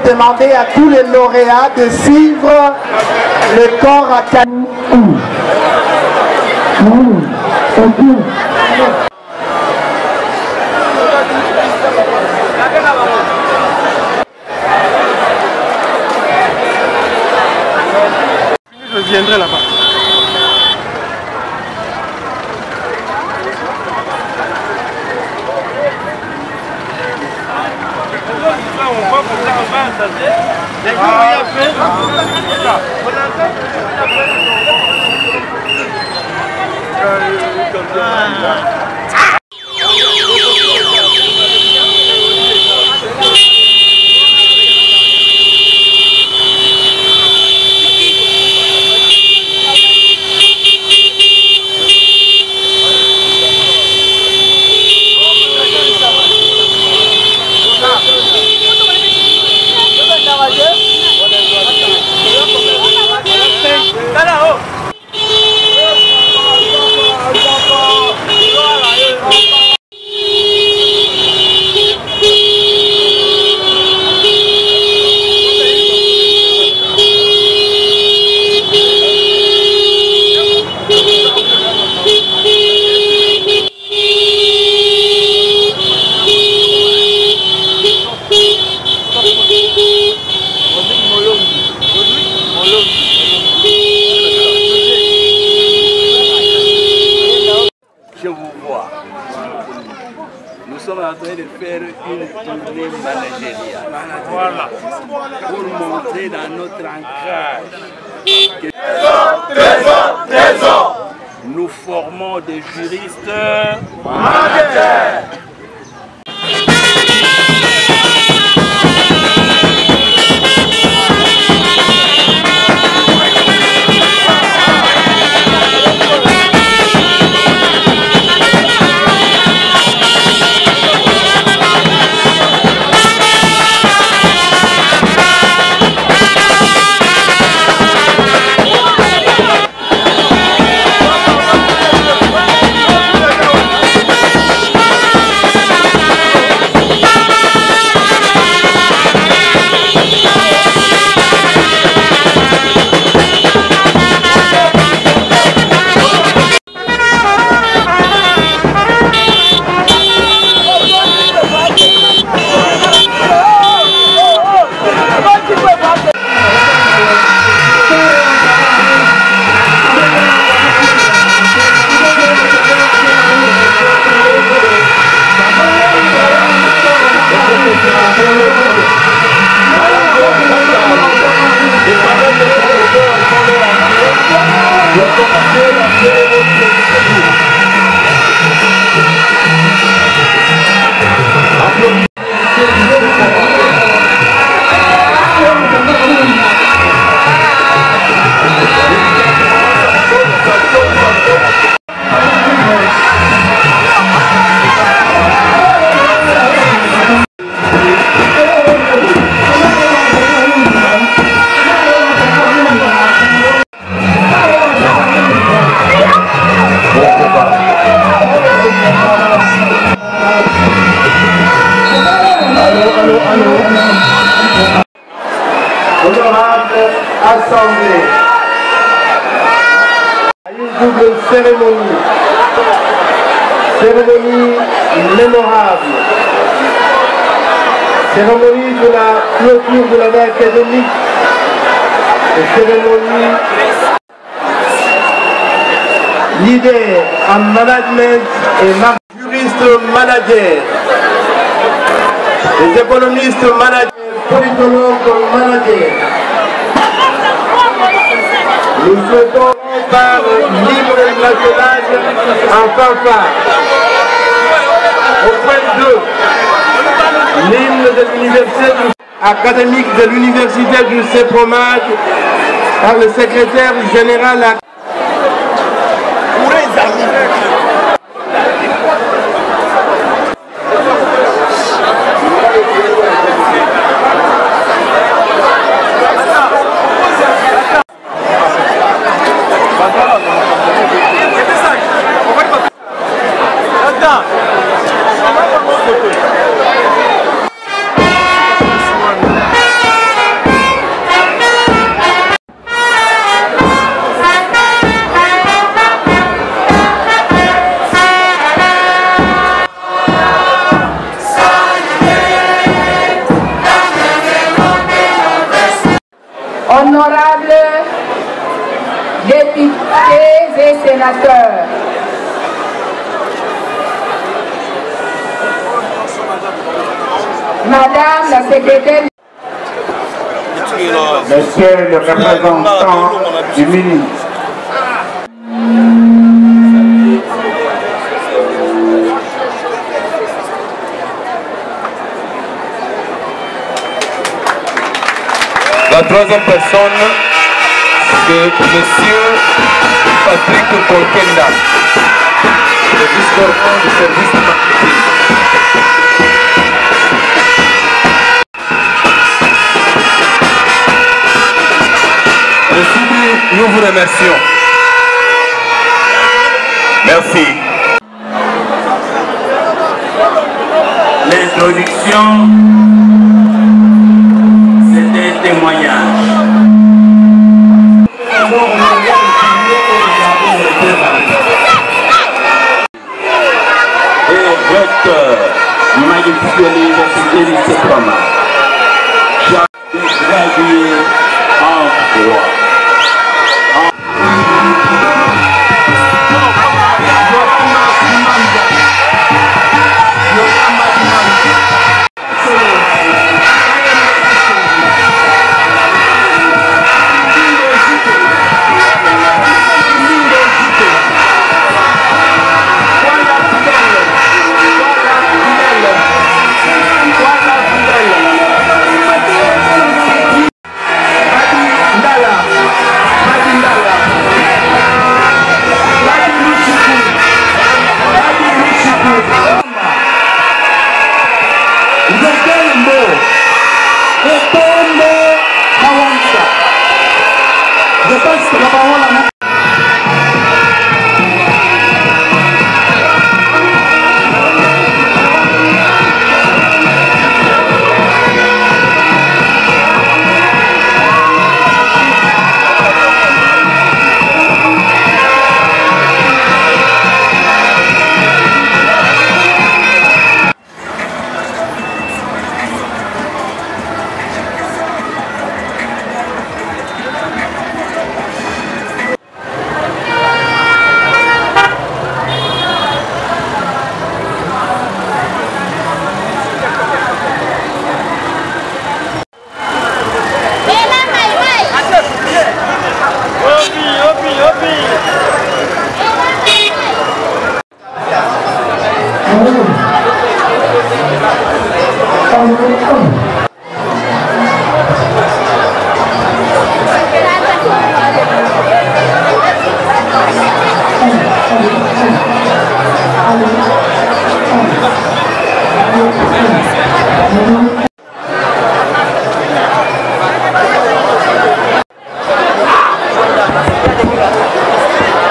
demander à tous les lauréats de suivre le corps à canne. Je viendrai là-bas. Je vous vois. Nous sommes en train de faire une tournée managériale. Voilà. Pour montrer dans notre ancrage que nous formons des juristes managers. Honorable Assemblée, une double cérémonie, cérémonie mémorable, cérémonie de la clôture de l'année académique, cérémonie leader en management et juriste manager, les économistes managers, politologues managers. Nous souhaitons par l'hymne national en fanfare. Au point 2, l'hymne de l'université académique de l'université du CEPROMAD par le secrétaire général. délégué sénateur. Madame la secrétaire. Monsieur le représentant du ministre. La troisième personne, c'est M. Patrick Kolkenda, le vice-président du service marketing. Nous vous remercions. Merci. L'introduction, c'était un témoignage. Et recteur, magistrat de l'université du Seproma, j'ai gradué en droit.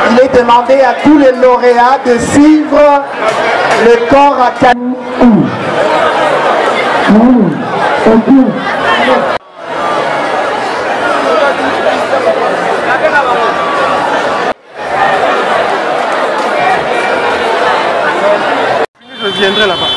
Il est demandé à tous les lauréats de suivre le corps à canne. Je viendrai là-bas.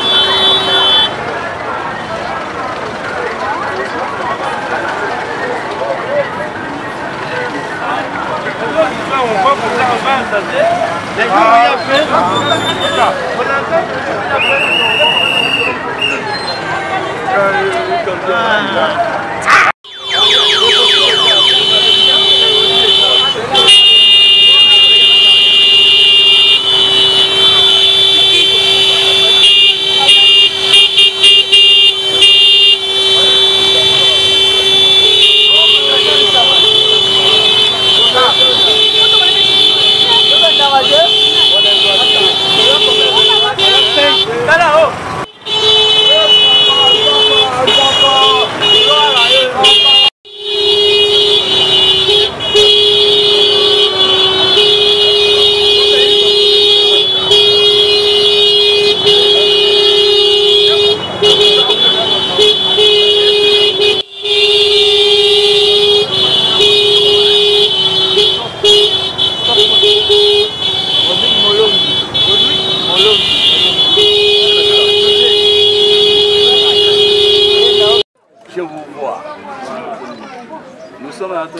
Gracias.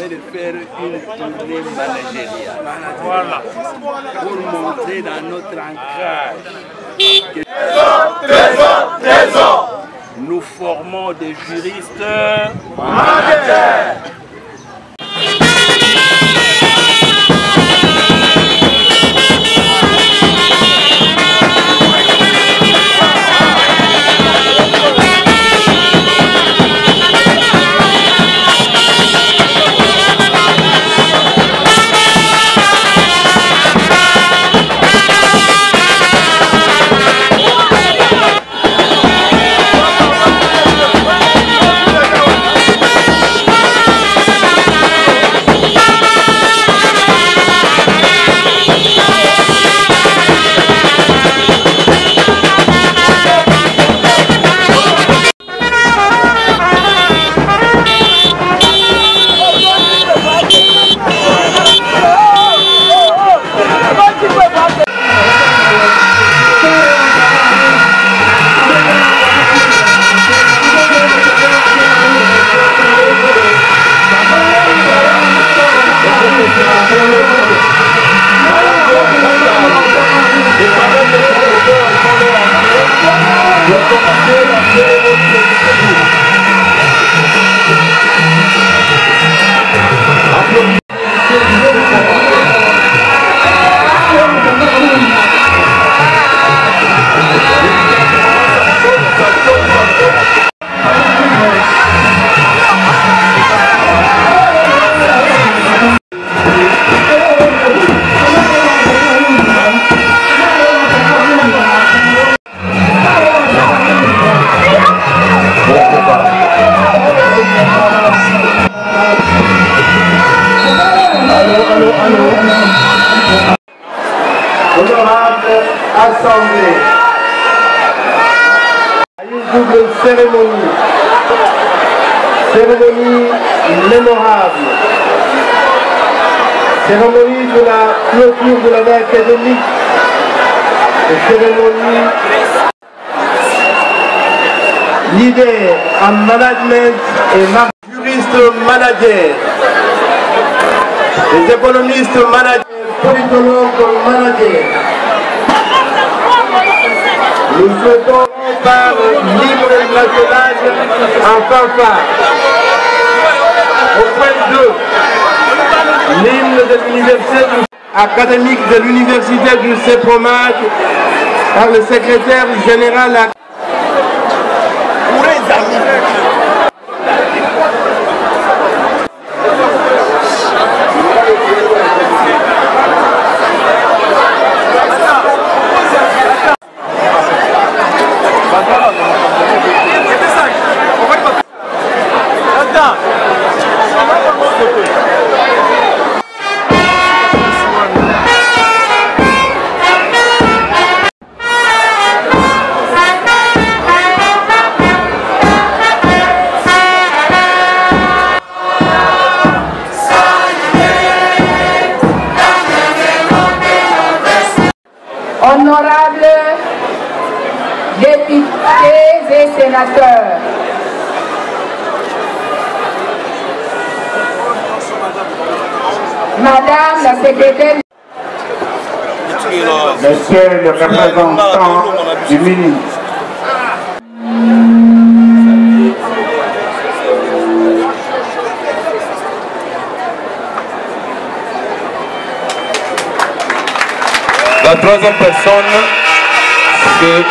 train de faire une tournée managériale. Voilà. Pour montrer dans notre ancrage que nous formons des juristes managers. Honorable Assemblée, une double cérémonie, cérémonie mémorable, cérémonie de la clôture de l'année académique, et cérémonie leader en management et juriste manager, les économistes managers, politologues managers. Nous souhaitons par l'hymne national en fanfare. Au point 2, l'hymne de l'université académique de l'université du CEPROMAD par le secrétaire général. Honorables députés et sénateurs, Madame la secrétaire, Monsieur le représentant du ministre, La troisième personne, c'est M.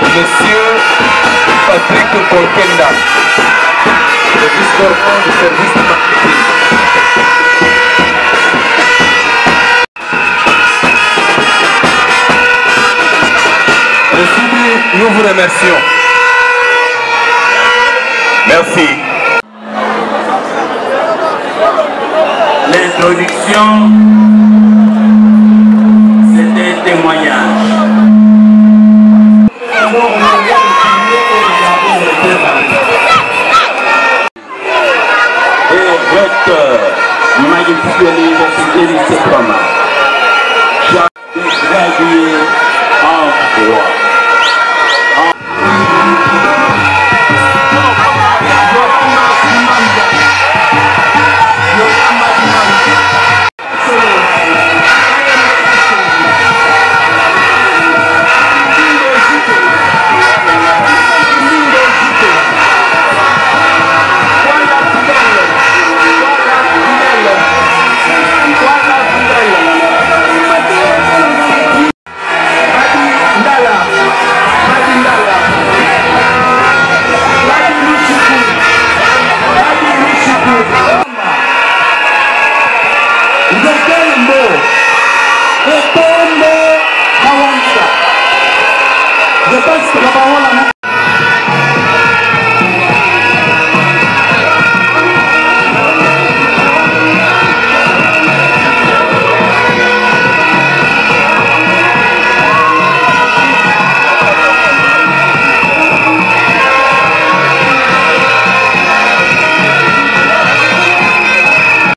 Patrick Kolkenda, le vice-président du service marketing. Merci, nous vous remercions. Merci. L'introduction, c'était un témoignage. Et recteur magistral de l'université du CEPROMAD, j'ai gradué en droit. la parole